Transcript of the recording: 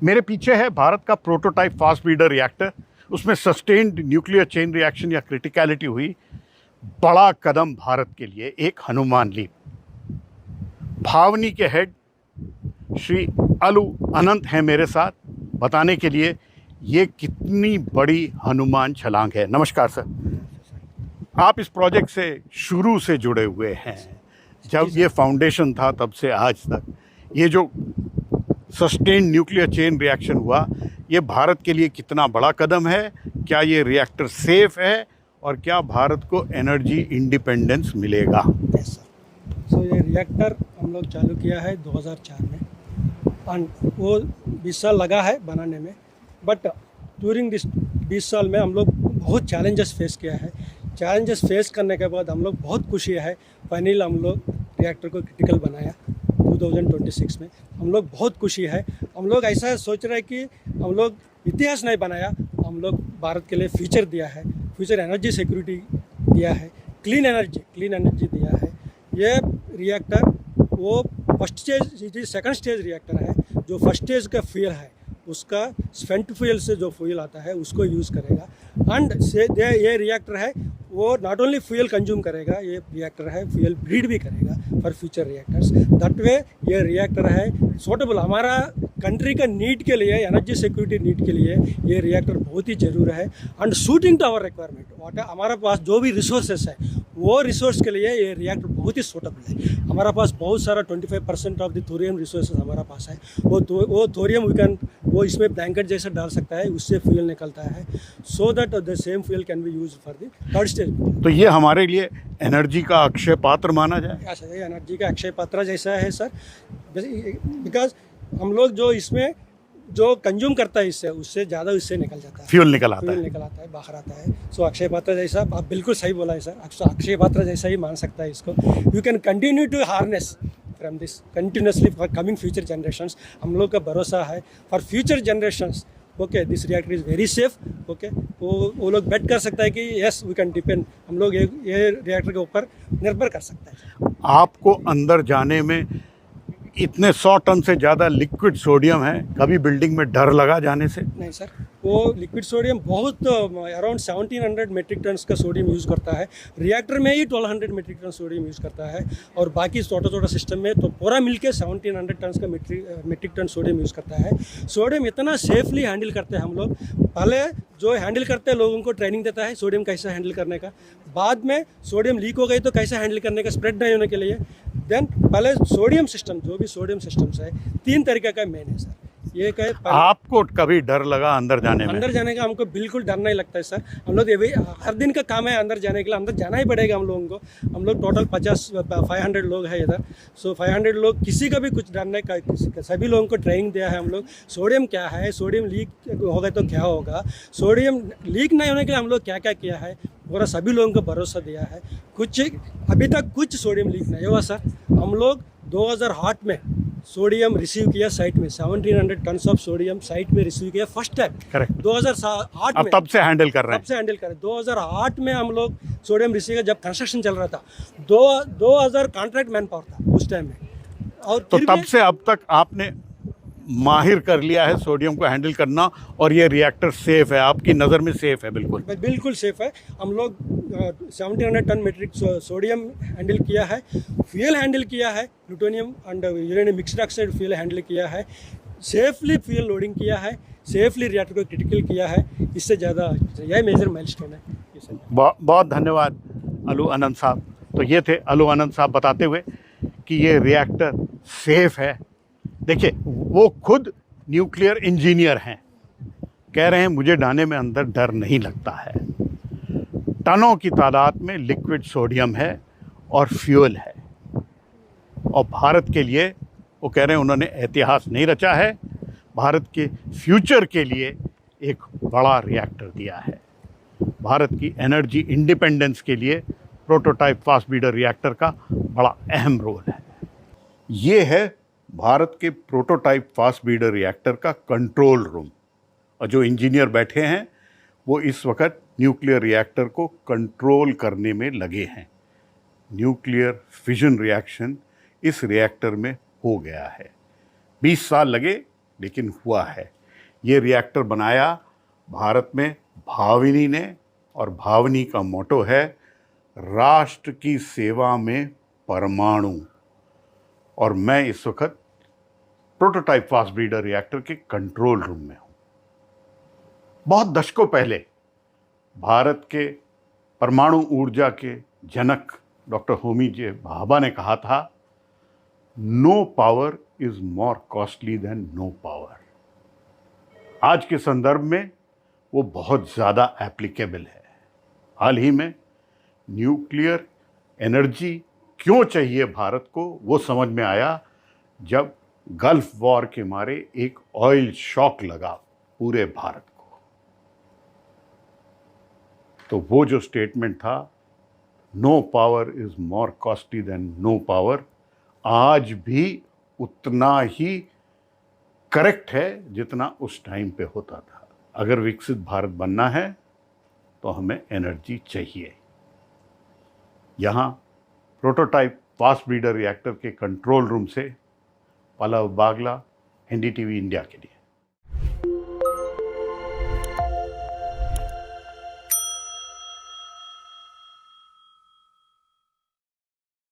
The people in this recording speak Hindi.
मेरे पीछे है भारत का प्रोटोटाइप फास्ट ब्रीडर रिएक्टर। उसमें सस्टेन्ड न्यूक्लियर चेन रिएक्शन या क्रिटिकलिटी हुई। बड़ा कदम भारत के लिए, एक हनुमान लीप। भावनी के हेड श्री अलू अनंत हैं मेरे साथ बताने के लिए ये कितनी बड़ी हनुमान छलांग है। नमस्कार सर, आप इस प्रोजेक्ट से शुरू से जुड़े हुए हैं, जब ये फाउंडेशन था तब से आज तक। ये जो सस्टेन्ड न्यूक्लियर चेन रिएक्शन हुआ, ये भारत के लिए कितना बड़ा कदम है? क्या ये रिएक्टर सेफ है और क्या भारत को एनर्जी इंडिपेंडेंस मिलेगा? सो ये रिएक्टर हम लोग चालू किया है 2004 में और वो 20 साल लगा है बनाने में। बट ड्यूरिंग दिस 20 साल में हम लोग बहुत चैलेंजेस फेस किया है। चैलेंजेस फेस करने के बाद हम लोग बहुत खुशी है, फाइनली हम लोग रिएक्टर को क्रिटिकल बनाया 2026 में। हम लोग बहुत खुशी है। हम लोग ऐसा सोच रहे हैं कि हम लोग इतिहास नहीं बनाया, हम लोग भारत के लिए फ्यूचर दिया है, फ्यूचर एनर्जी सिक्योरिटी दिया है, क्लीन एनर्जी दिया है। ये रिएक्टर वो first stage, second stage reactor है। जो फर्स्ट स्टेज का फ्यूल है उसका स्पेंट फ्यूल से जो फ्यूल आता है उसको यूज़ करेगा। एंड ये रिएक्टर है वो नॉट ओनली फ्यूल कंज्यूम करेगा, ये रिएक्टर है फ्यूल ब्रीड भी करेगा for future reactors. That way ये रिएक्टर है सूटेबल हमारा कंट्री का नीड के लिए, एनर्जी सिक्योरिटी नीड के लिए ये रिएक्टर बहुत ही ज़रूरी है। And suiting to our requirement, what हमारा पास जो भी रिसोर्सेस है वो रिसोर्स के लिए ये रिएक्टर बहुत ही सूटेबल है। हमारा पास बहुत सारा 25% ऑफ द थोरियम रिसोर्सेज हमारा पास है। वो थोरियम वो इसमें ब्लैंकेट जैसा डाल सकता है, उससे फ्यूल निकलता है, so that the same fuel can be use for the third stage. तो ये हमारे लिए एनर्जी का अक्षय पात्र माना जाए? ये एनर्जी का अक्षय पात्र जैसा है सर, बिकॉज हम लोग जो इसमें जो कंज्यूम करता है इससे, उससे ज़्यादा इससे निकल जाता है, फ्यूल निकल आता है, बाहर आता है। सो अक्षय पात्र जैसा, आप बिल्कुल सही बोला है सर, अक्षय पात्र जैसा ही मान सकता है इसको। You can continue to harness from this continuously for coming future generations. हम लोग का भरोसा है for future generations. Okay, this reactor is very safe. Okay, वो लोग बेट कर सकता है कि यस वी कैन डिपेंड, हम लोग ये रिएक्टर के ऊपर निर्भर कर सकते हैं। आपको अंदर जाने में इतने 100 टन से ज़्यादा लिक्विड सोडियम है, कभी बिल्डिंग में डर लगा जाने से? नहीं सर, वो लिक्विड सोडियम बहुत अराउंड 1700 मेट्रिक टन का सोडियम यूज़ करता है। रिएक्टर में ही 1200 मेट्रिक टन सोडियम यूज़ करता है, और बाकी छोटा सिस्टम में तो पूरा मिलके 1700 टन का मेट्रिक टन सोडियम यूज़ करता है। सोडियम इतना सेफली हैंडल करते हैं हम लोग। पहले जो हैंडल करते हैं लोगों को ट्रेनिंग देता है सोडियम कैसे हैंडल करने का, बाद में सोडियम लीक हो गई तो कैसे हैंडल करने का, स्प्रेड नहीं होने के लिए। देन पहले सोडियम सिस्टम, जो भी सोडियम सिस्टम्स है 3 तरीके का मेन है सर। ये कहे आपको कभी डर लगा अंदर जाने में? अंदर जाने का हमको बिल्कुल डर नहीं लगता है सर। हम लोग ये भी हर दिन का काम है अंदर जाने के लिए, अंदर जाना ही पड़ेगा हम लोगों को। हम लोग टोटल 500 लोग हैं इधर। सो 500 लोग, किसी का भी कुछ डर नहीं का, सभी लोगों को ट्रेनिंग दिया है हम लोग। सोडियम क्या है, सोडियम लीक हो गए तो क्या होगा, सोडियम लीक नहीं होने के लिए हम लोग क्या क्या किया है, पूरा सभी लोगों को भरोसा दिया है। अभी तक कुछ सोडियम लीक नहीं हुआ सर। हम लोग 2008 में सोडियम रिसीव किया साइट में, 1700 टन ऑफ सोडियम साइट में रिसीव किया फर्स्ट टाइम। करेक्ट, 2008 में। तब से हैंडल कर रहे हैं। 2008 में हम लोग सोडियम रिसीव किया जब कंस्ट्रक्शन चल रहा था। 2000 कॉन्ट्रैक्ट मैन पावर था उस टाइम में। और तो तब से अब तक आपने माहिर कर लिया है सोडियम को हैंडल करना, और ये रिएक्टर सेफ है, आपकी नज़र में सेफ है? बिल्कुल सेफ है। हम लोग 1700 टन मेट्रिक सोडियम हैंडल किया है, फ्यूल हैंडल किया है, plutonium and uranium mixed oxide fuel handle किया है, सेफली फ्यूल लोडिंग किया है, सेफली रिएक्टर को क्रिटिकल किया है। इससे ज़्यादा यह मेजर माइलस्टोन है। बहुत धन्यवाद अलू अनंत साहब। तो ये थे अलू अनंत साहब बताते हुए कि ये रिएक्टर सेफ है। देखिए, वो खुद न्यूक्लियर इंजीनियर हैं, कह रहे हैं मुझे जाने में अंदर डर नहीं लगता है। टनों की तादाद में लिक्विड सोडियम है और फ्यूल है, और भारत के लिए वो कह रहे हैं उन्होंने इतिहास नहीं रचा है, भारत के फ्यूचर के लिए एक बड़ा रिएक्टर दिया है। भारत की एनर्जी इंडिपेंडेंस के लिए प्रोटोटाइप फास्ट ब्रीडर रिएक्टर का बड़ा अहम रोल है। ये है भारत के प्रोटोटाइप फास्ट ब्रीडर रिएक्टर का कंट्रोल रूम, और जो इंजीनियर बैठे हैं वो इस वक्त न्यूक्लियर रिएक्टर को कंट्रोल करने में लगे हैं। न्यूक्लियर फिजन रिएक्शन इस रिएक्टर में हो गया है। 20 साल लगे लेकिन हुआ है। ये रिएक्टर बनाया भारत में भाविनी ने, और भाविनी का मोटो है राष्ट्र की सेवा में परमाणु। और मैं इस वक्त प्रोटोटाइप फास्ट ब्रीडर रिएक्टर के कंट्रोल रूम में हूं। बहुत दशकों पहले भारत के परमाणु ऊर्जा के जनक डॉक्टर होमी जे भाभा ने कहा था, no power is more costly than no power. आज के संदर्भ में वो बहुत ज़्यादा एप्लीकेबल है। हाल ही में न्यूक्लियर एनर्जी क्यों चाहिए भारत को, वो समझ में आया जब गल्फ वॉर के मारे एक ऑयल शॉक लगा पूरे भारत को। तो वो जो स्टेटमेंट था, no power is more costly than no power, आज भी उतना ही करेक्ट है जितना उस टाइम पे होता था। अगर विकसित भारत बनना है तो हमें एनर्जी चाहिए। यहाँ प्रोटोटाइप फास्ट ब्रीडर रिएक्टर के कंट्रोल रूम से पल्लव बागला, NDTV इंडिया के लिए।